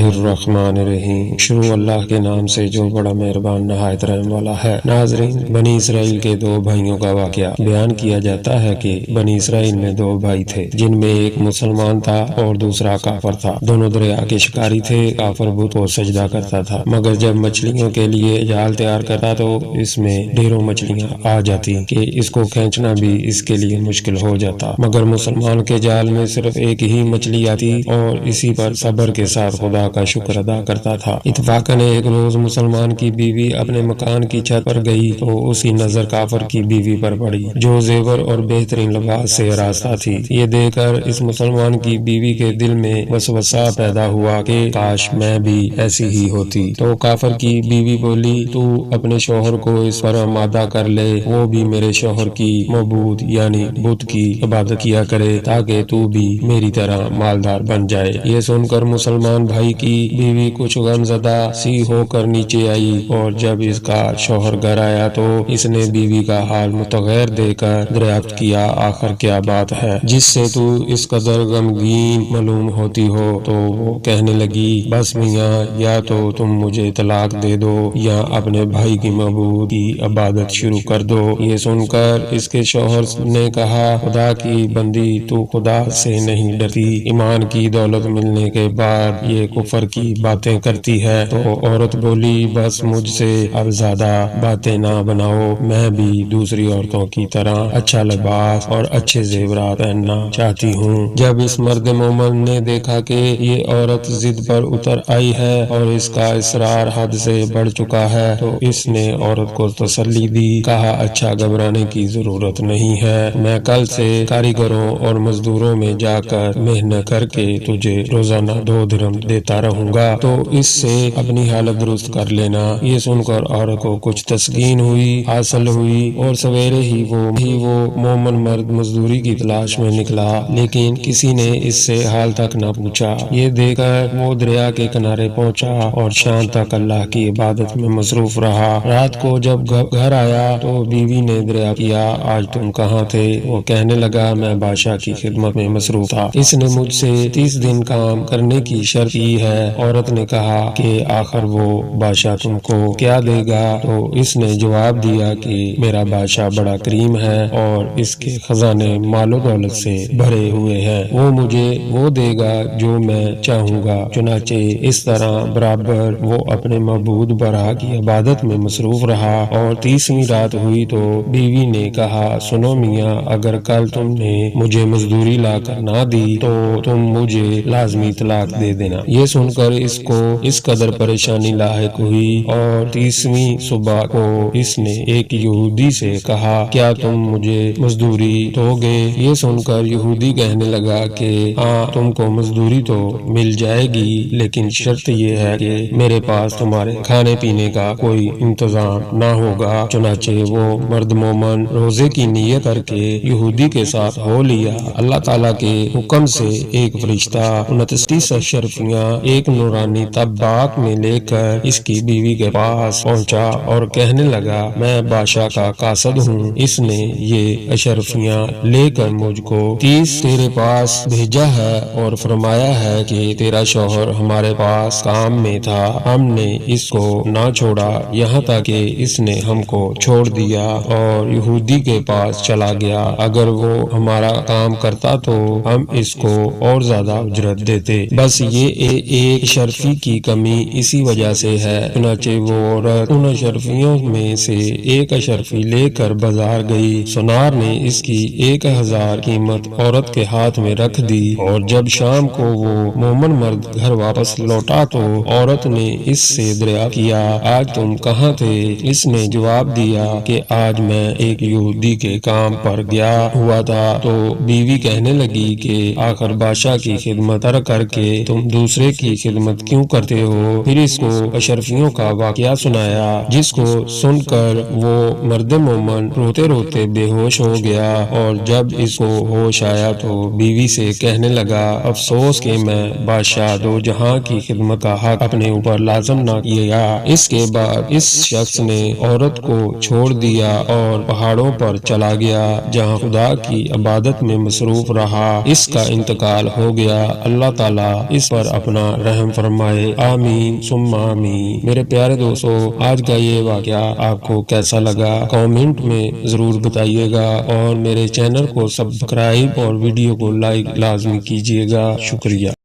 الرحمن الرحیم۔ شروع اللہ کے نام سے جو بڑا مہربان نہایت رحم والا ہے۔ ناظرین، بنی اسرائیل کے دو بھائیوں کا واقعہ بیان کیا جاتا ہے کہ بنی اسرائیل میں دو بھائی تھے جن میں ایک مسلمان تھا اور دوسرا کافر تھا۔ دونوں دریا کے شکاری تھے۔ کافر بت کو سجدہ کرتا تھا، مگر جب مچھلیوں کے لیے جال تیار کرتا تو اس میں ڈھیروں مچھلیاں آ جاتی کہ اس کو کھینچنا بھی اس کے لیے مشکل ہو جاتا، مگر مسلمان کے جال میں صرف ایک ہی مچھلی آتی اور اسی پر صبر کے ساتھ خدا کا شکر ادا کرتا تھا۔ اتفاقاً ایک روز مسلمان کی بیوی اپنے مکان کی چھت پر گئی تو اسی نظر کافر کی بیوی پر پڑی جو زیور اور بہترین لباس سے آراستہ تھی۔ یہ دیکھ کر اس مسلمان کی بیوی کے دل میں وسوسہ پیدا ہوا کہ کاش میں بھی ایسی ہی ہوتی۔ تو کافر کی بیوی بولی، تو اپنے شوہر کو اس پر آمادہ کر لے، وہ بھی میرے شوہر کی معبود یعنی بت کی عبادت کیا کرے تاکہ تو بھی میری طرح مالدار بن جائے۔ یہ سن کر مسلمان بھائی کی بیوی کچھ غمزدہ سی ہو کر نیچے آئی اور جب اس کا شوہر گھر آیا تو اس نے بیوی کا حال متغیر دے کر دریافت کیا آخر کیا بات ہے جس سے تو اس قدر غمگین معلوم ہوتی ہو؟ تو وہ کہنے لگی، بس میاں، یا تو تم مجھے طلاق دے دو یا اپنے بھائی کی معبود کی عبادت شروع کر دو۔ یہ سن کر اس کے شوہر نے کہا، خدا کی بندی، تو خدا سے نہیں ڈرتی؟ ایمان کی دولت ملنے کے بعد یہ کفر کی باتیں کرتی ہے۔ تو عورت بولی، بس مجھ سے اب زیادہ باتیں نہ بناؤ، میں بھی دوسری عورتوں کی طرح اچھا لباس اور اچھے زیورات پہننا چاہتی ہوں۔ جب اس مرد مومن نے دیکھا کہ یہ عورت ضد پر اتر آئی ہے اور اس کا اصرار حد سے بڑھ چکا ہے تو اس نے عورت کو تسلی دی، کہا، اچھا گھبرانے کی ضرورت نہیں ہے، میں کل سے کاریگروں اور مزدوروں میں جا کر محنت کر کے تجھے روزانہ 2 درہم دیتا رہوں گا، تو اس سے اپنی حالت درست کر لینا۔ یہ سن کر عورت کو کچھ تسکین حاصل ہوئی اور سویرے ہی وہ مومن مرد مزدوری کی تلاش میں نکلا، لیکن کسی نے اس سے حال تک نہ پوچھا۔ یہ دیکھ کر وہ دریا کے کنارے پہنچا اور شام تک اللہ کی عبادت میں مصروف رہا۔ رات کو جب گھر آیا تو بیوی نے دریافت کیا، آج تم کہاں تھے؟ وہ کہنے لگا، میں بادشاہ کی خدمت میں مصروف تھا، اس نے مجھ سے 30 دن کام کرنے کی شرط کی ہے۔ عورت نے کہا کہ آخر وہ بادشاہ تم کو کیا دے گا؟ تو اس نے جواب دیا کہ میرا بادشاہ بڑا کریم ہے اور اس کے خزانے مال و دولت سے بھرے ہوئے ہیں، وہ مجھے وہ دے گا جو میں چاہوں گا۔ چنانچہ اس طرح برابر وہ اپنے معبود برا کی عبادت میں مصروف رہا اور 30ویں رات ہوئی تو بیوی نے کہا، سنو میاں، اگر کل تم نے مجھے مزدوری لا کر نہ دی تو تم مجھے لازمی طلاق دے دینا۔ یہ سن کر اس کو اس قدر پریشانی لاحق ہوئی اور 30ویں صبح کو اس نے ایک یہودی سے کہا، کیا تم مجھے مزدوری دو گے؟ یہ سن کر یہودی کہنے لگا کہ ہاں، تم کو مزدوری تو مل جائے گی، لیکن شرط یہ ہے کہ میرے پاس تمہارے کھانے پینے کا کوئی انتظام نہ ہوگا۔ چنانچہ وہ مرد مومن روزے کی نیت کر کے یہودی کے ساتھ ہو لیا۔ اللہ تعالیٰ کے حکم سے ایک فرشتہ 29 اشرفیاں ایک نورانی طباق میں لے کر اس کی بیوی کے پاس پہنچا اور کہنے لگا، میں بادشاہ کا قاصد ہوں، اس نے یہ اشرفیاں لے کر مجھ کو 30 تیرے پاس بھیجا ہے اور فرمایا ہے کہ تیرا شوہر ہمارے پاس کام میں تھا، ہم نے اس کو نہ چھوڑا یہاں تک کہ اس نے ہم کو چھوڑ دیا اور یہودی کے پاس چلا گیا، اگر وہ ہمارا کام کرتا تو ہم اس کو اور زیادہ اجرت دیتے، بس یہ ایک اشرفی کی کمی اسی وجہ سے ہے۔ چنانچہ وہ عورت ان اشرفیوں میں سے ایک اشرفی لے کر بازار گئی، سونار نے اس کی 1000 قیمت عورت کے ہاتھ میں رکھ دی اور جب شام کو وہ مومن مرد گھر واپس لوٹا تو عورت نے اس سے دریافت کیا، آج تم کہاں تھے؟ اس نے جواب دیا کہ آج میں ایک یہودی کے کام پر گیا ہوا تھا۔ تو بیوی کہنے لگی کہ آخر بادشاہ کی خدمت ترک کر کے تم دوسرے کی خدمت کیوں کرتے ہو؟ پھر اس کو اشرفیوں کا واقعہ سنایا، جس کو سن کر وہ مرد مومن روتے روتے بے ہوش ہو گیا اور جب اس کو ہوش آیا تو بیوی سے کہنے لگا، افسوس کہ میں بادشاہ دو جہاں کی خدمت کا حق اپنے اوپر لازم نہ کیا۔ اس کے بعد اس شخص نے عورت کو چھوڑ دیا اور پہاڑوں پر چلا گیا جہاں خدا کی عبادت میں مصروف رہا۔ اس کا انتقال ہو گیا، اللہ تعالیٰ اس پر اپنا رحم فرمائے، آمین ثم آمین۔ میرے پیارے دوستو، آج کا یہ واقعہ آپ کو کیسا لگا کامنٹ میں ضرور بتائیے گا، اور میرے چینل کو سبسکرائب اور ویڈیو کو لائک لازمی کیجیے گا۔ شکریہ۔